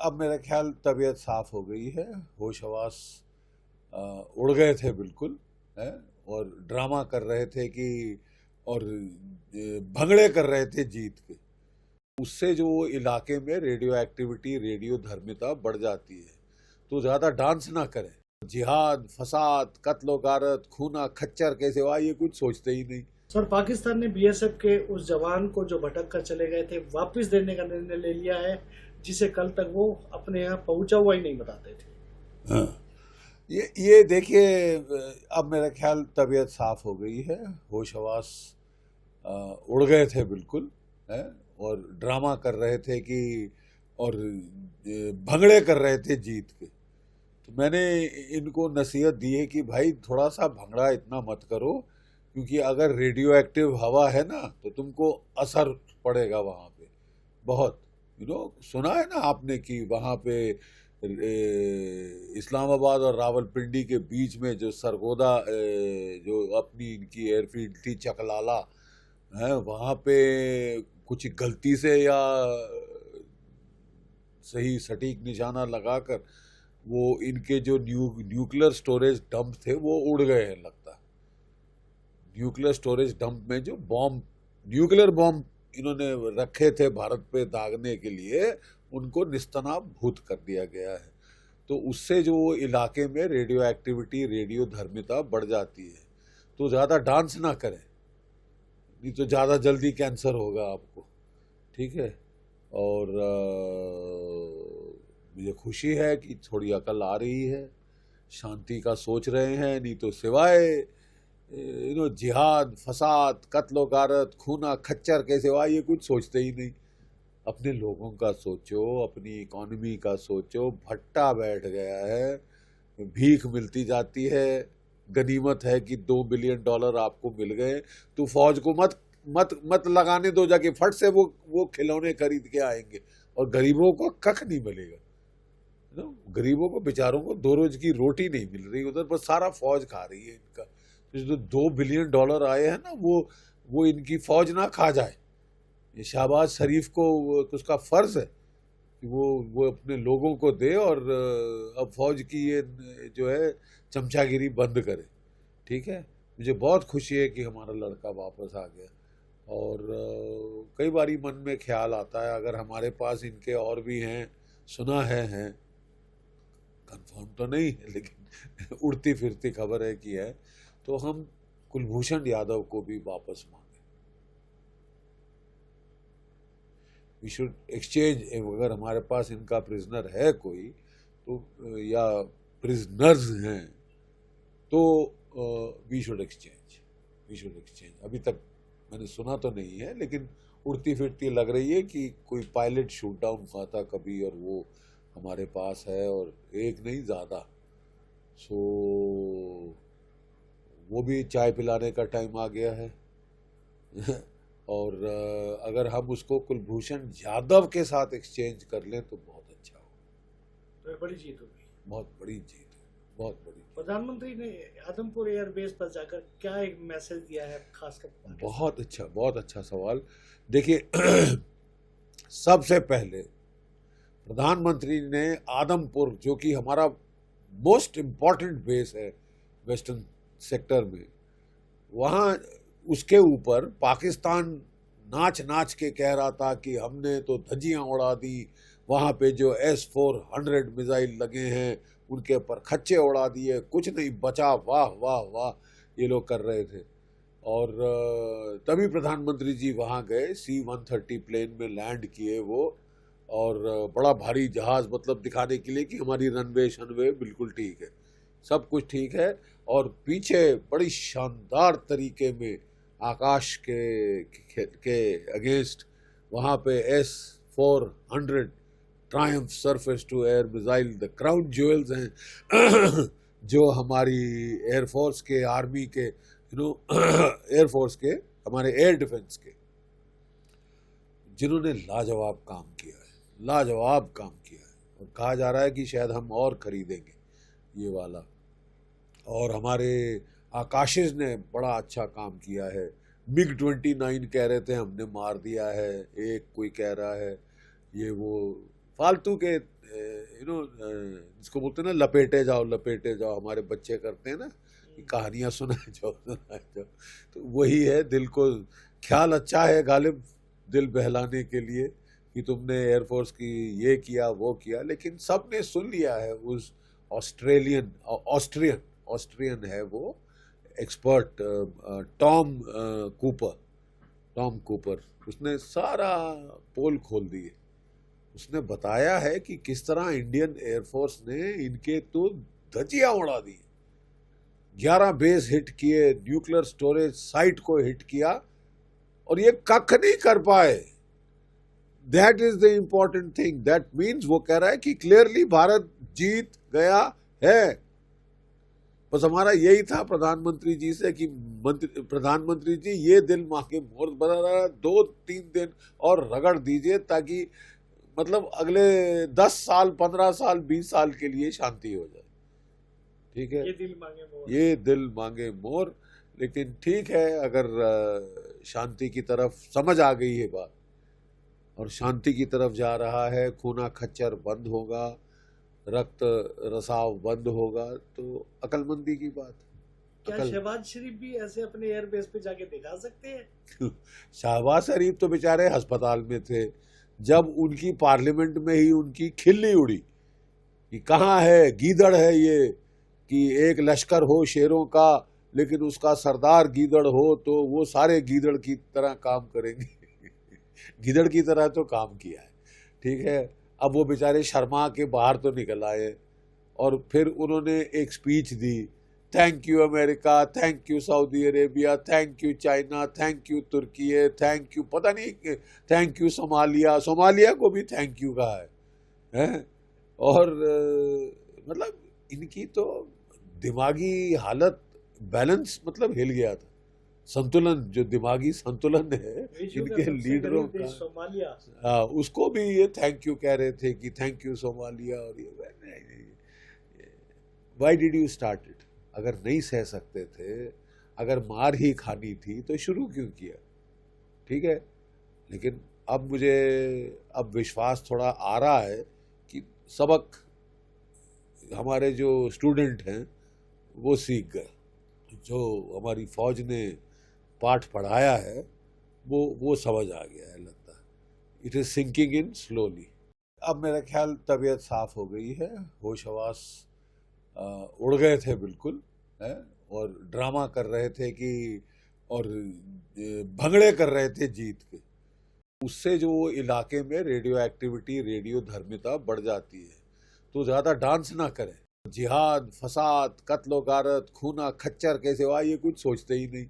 अब मेरा ख्याल तबीयत साफ हो गई है। होश हवास उड़ गए थे बिल्कुल है। और ड्रामा कर रहे थे कि और भंगड़े कर रहे थे जीत के। उससे जो इलाके में रेडियो एक्टिविटी रेडियो धर्मिता बढ़ जाती है, तो ज्यादा डांस ना करें। जिहाद, फसाद, कत्लो गारत, खूना खच्चर के सिवा ये कुछ सोचते ही नहीं। सर, पाकिस्तान ने बीएसएफ के उस जवान को जो भटक कर चले गए थे वापस देने का निर्णय ले लिया है, जिसे कल तक वो अपने यहाँ पहुंचा हुआ ही नहीं बताते थे। हाँ। ये देखिए, अब मेरा ख्याल तबीयत साफ हो गई है। होश हवास उड़ गए थे बिल्कुल है। और ड्रामा कर रहे थे कि और भंगड़े कर रहे थे जीत के। तो मैंने इनको नसीहत दी है कि भाई थोड़ा सा भंगड़ा इतना मत करो, क्योंकि अगर रेडियो एक्टिव हवा है ना तो तुमको असर पड़ेगा वहाँ पे बहुत। सुना है ना आपने कि वहाँ पे इस्लामाबाद और रावलपिंडी के बीच में जो सरगोदा जो अपनी इनकी एयरफील्ड थी चकलाला है, वहाँ पे कुछ गलती से या सही सटीक निशाना लगाकर वो इनके जो न्यूक्लियर स्टोरेज डंप थे वो उड़ गए हैं लगता है। न्यूक्लियर स्टोरेज डंप में जो बॉम्ब, न्यूक्लियर बॉम्ब इन्होंने रखे थे भारत पे दागने के लिए, उनको निस्तनाबूत कर दिया गया है। तो उससे जो इलाके में रेडियो एक्टिविटी रेडियो धर्मिता बढ़ जाती है, तो ज़्यादा डांस ना करें, नहीं तो ज़्यादा जल्दी कैंसर होगा आपको। ठीक है। और मुझे खुशी है कि थोड़ी अकल आ रही है, शांति का सोच रहे हैं, नहीं तो सिवाय जिहाद, फसाद, कत्लो गारत, खूना खच्चर के सिवाय ये कुछ सोचते ही नहीं। अपने लोगों का सोचो, अपनी इकोनॉमी का सोचो। भट्टा बैठ गया है, भीख मिलती जाती है। गनीमत है कि $2 बिलियन आपको मिल गए, तो फौज को मत मत मत लगाने दो जाके, फट से वो खिलौने खरीद के आएंगे और गरीबों को कख नहीं मिलेगा। गरीबों को बेचारों को 2 रोज की रोटी नहीं मिल रही, उधर पर सारा फौज खा रही है इनका। तो जो $2 बिलियन आए हैं ना, वो इनकी फौज ना खा जाए। ये शहबाज शरीफ को उसका फर्ज है कि वो अपने लोगों को दे और अब फौज की ये जो है चमचागिरी बंद करे। ठीक है। मुझे बहुत खुशी है कि हमारा लड़का वापस आ गया। और कई बारी मन में ख्याल आता है, अगर हमारे पास इनके और भी हैं, सुना है कंफर्म तो नहीं है लेकिन उड़ती फिरती खबर है कि है, तो हम कुलभूषण यादव को भी वापस मांगे। We should exchange. अगर हमारे पास इनका प्रिजनर है कोई, तो या प्रिजनर्स हैं, तो वी शुड एक्सचेंज। अभी तक मैंने सुना तो नहीं है, लेकिन उड़ती फिरती लग रही है कि कोई पायलट शूट डाउन हुआ था कभी, और वो हमारे पास है, और एक नहीं ज़्यादा। सो वो भी चाय पिलाने का टाइम आ गया है। और अगर हम उसको कुलभूषण यादव के साथ एक्सचेंज कर लें तो बहुत अच्छा हो। तो बड़ी जीत होगी। बहुत बड़ी जीत है, बहुत बड़ी। प्रधानमंत्री ने आदमपुर एयरबेस पर जाकर क्या एक मैसेज दिया है खासकर? बहुत अच्छा सवाल। देखिए, सबसे पहले प्रधानमंत्री ने आदमपुर, जो कि हमारा मोस्ट इम्पॉर्टेंट बेस है वेस्टर्न सेक्टर में, वहाँ उसके ऊपर पाकिस्तान नाच नाच के कह रहा था कि हमने तो धज्जियाँ उड़ा दी, वहाँ पे जो S-400 मिसाइल लगे हैं उनके ऊपर खच्चे उड़ा दिए, कुछ नहीं बचा, वाह वाह वाह ये लोग कर रहे थे। और तभी प्रधानमंत्री जी वहाँ गए, C-130 प्लेन में लैंड किए वो, और बड़ा भारी जहाज़, मतलब दिखाने के लिए कि हमारी रनवे शनवे बिल्कुल ठीक है, सब कुछ ठीक है। और पीछे बड़ी शानदार तरीके में आकाश के अगेंस्ट वहाँ पे S-400 triumph surface to air missile, the crown jewels हैं जो हमारी एयरफोर्स के, आर्मी के, एयरफोर्स के, हमारे एयर डिफेंस के, जिन्होंने लाजवाब काम किया है, लाजवाब काम किया है। और कहा जा रहा है कि शायद हम और खरीदेंगे ये वाला। और हमारे आकाशिस ने बड़ा अच्छा काम किया है। MiG-29 कह रहे थे हमने मार दिया है, एक कोई कह रहा है, ये वो फालतू के जिसको बोलते हैं ना, लपेटे जाओ, हमारे बच्चे करते हैं ना कि कहानियां सुनाए जाओ, तो वही है। दिल को ख्याल अच्छा है गालिब, दिल बहलाने के लिए कि तुमने एयरफोर्स की ये किया वो किया, लेकिन सबने सुन लिया है। उस ऑस्ट्रियन है वो एक्सपर्ट, टॉम कूपर, उसने सारा पोल खोल दिए। उसने बताया है कि किस तरह इंडियन एयरफोर्स ने इनके तो धजिया उड़ा दी। 11 बेस हिट किए, न्यूक्लियर स्टोरेज साइट को हिट किया, और ये कख नहीं कर पाए। That is the important thing. That means वो कह रहा है कि क्लियरली भारत जीत गया है। बस हमारा यही था प्रधानमंत्री जी से कि प्रधानमंत्री जी ये दिल मांगे मोर बना रहा, 2-3 दिन और रगड़ दीजिए, ताकि मतलब अगले 10 साल, 15 साल, 20 साल के लिए शांति हो जाए। ठीक है, ये दिल मांगे मोर, ये दिल मांगे मोर। लेकिन ठीक है, अगर शांति की तरफ समझ आ गई है बात और शांति की तरफ जा रहा है, खूना खच्चर बंद होगा, रक्त रसाव बंद होगा, तो अकलमंदी की बात। क्या शहबाज शरीफ भी ऐसे अपने एयरबेस पे जाके दिखा सकते हैं? शहबाज शरीफ तो बेचारे अस्पताल में थे जब उनकी पार्लियामेंट में ही उनकी खिल्ली उड़ी कि कहाँ है गीदड़ है ये, कि एक लश्कर हो शेरों का लेकिन उसका सरदार गीदड़ हो तो वो सारे गीदड़ की तरह काम करेंगे। गीदड़ की तरह तो काम किया है, ठीक है। अब वो बेचारे शर्मा के बाहर तो निकल आए और फिर उन्होंने एक स्पीच दी, thank you America, thank you Saudi Arabia, thank you China, thank you Turkey, thank you पता नहीं, थैंक यू सोमालिया को भी थैंक यू कहा है? और मतलब इनकी तो दिमागी हालत, बैलेंस मतलब हिल गया था। संतुलन, जो दिमागी संतुलन है इनके लीडरों का, सोमालिया, उसको भी ये थैंक यू कह रहे थे कि थैंक यू सोमालिया। और ये why did you start it? अगर नहीं सह सकते थे, अगर मार ही खानी थी तो शुरू क्यों किया? ठीक है, लेकिन अब मुझे विश्वास थोड़ा आ रहा है कि सबक हमारे जो स्टूडेंट हैं वो सीख गए। जो हमारी फौज ने पाठ पढ़ाया है वो समझ आ गया है, लगता है। It is sinking in slowly. अब मेरा ख्याल तबीयत साफ हो गई है, होश हवास उड़ गए थे बिल्कुल, है, और ड्रामा कर रहे थे कि, और भंगड़े कर रहे थे जीत के। उससे जो इलाके में रेडियो एक्टिविटी, रेडियो धर्मिता बढ़ जाती है, तो ज़्यादा डांस ना करें। जिहाद, फसाद, कत्लो गारत, खूना खच्चर कैसे हुआ, ये कुछ सोचते ही नहीं।